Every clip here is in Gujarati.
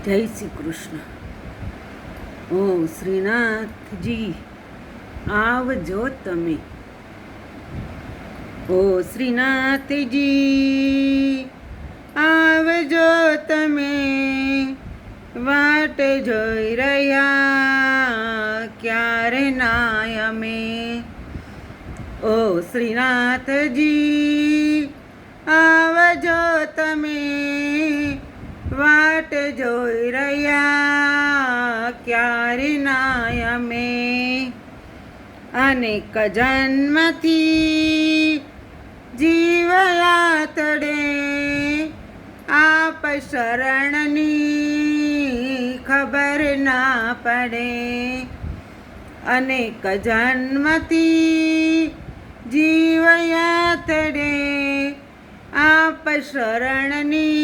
જય શ્રી કૃષ્ણ. ઓ શ્રીનાથજી આવજો તમે. ઓ શ્રીનાથજી આવજો તમે. વાટ જોઈ રહ્યા ક્યારે ના અમે. ઓ શ્રીનાથજી આવજો તમે. વાટ જોઈ રહ્યા ક્યારે ના અમે. અનેક જન્મથી જીવયા તડે આપ શરણની ખબર ના પડે. અનેક જન્મથી જીવયા તડે આપ શરણની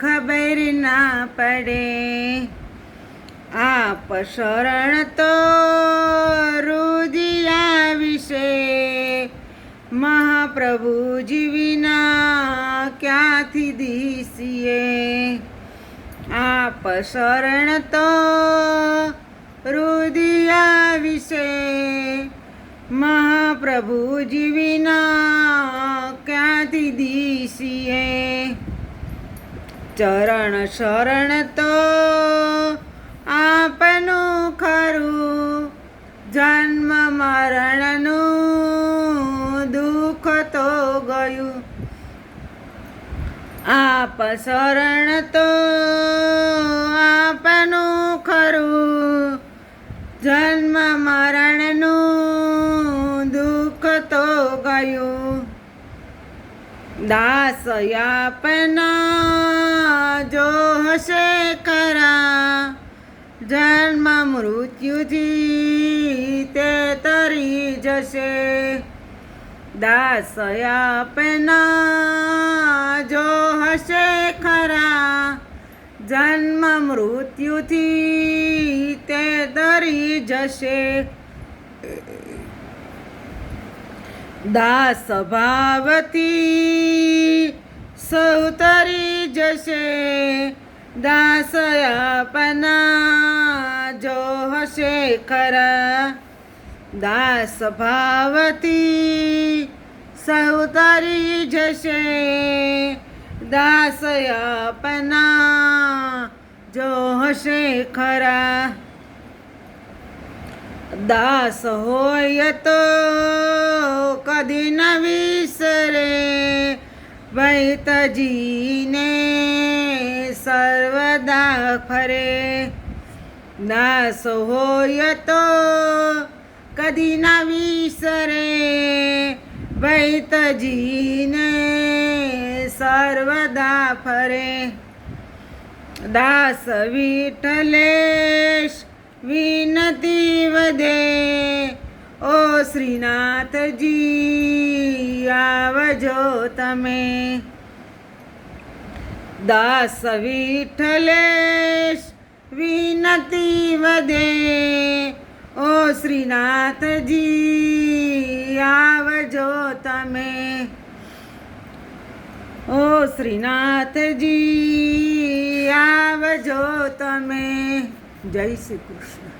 ખબર ના પડે. આપ શરણ તો રુદિયા વિશે મહાપ્રભુજી વિના ક્યાંથી દીસીએ. આપ શરણ તો રુદિયા વિશે મહાપ્રભુજી વિના ક્યાંથી દીસીએ. ચરણ શરણ તો આપનું ખરું જન્મ મરણનું દુઃખ તો ગયું. આપ શરણ તો આપનું ખરું જન્મ મરણનું દુઃખ તો ગયું. દાસ આપના જો હશે ખરા જન્મ મૃત્યુથી તે તરી જશે. દાસ આપના જો હશે ખરા જન્મ મૃત્યુથી તે તરી જશે. દાસ ભાવથી સૌ તરી જશે. દાસ આપના જો હશે ખરા દાસ ભાવથી સૌ તરી જશે. દાસ આપના જો હશે ખરા. દાસ હોય તો કદી ન વિસરે વૈતજીને સર્વદા ફરે. દાસ હોય તો કદી ન વિસરે વૈતજીને સર્વદા ફરે. દાસ વિઠ્ઠલેશ વિનતી વધે ઓ શ્રીનાથજી આવજો તમે. દાસ વિઠ્ઠલેશ વિનતી વધે ઓ શ્રીનાથજી આવજો તમે. ઓ શ્રીનાથજી આવજો તમે. જય શ્રી કૃષ્ણ.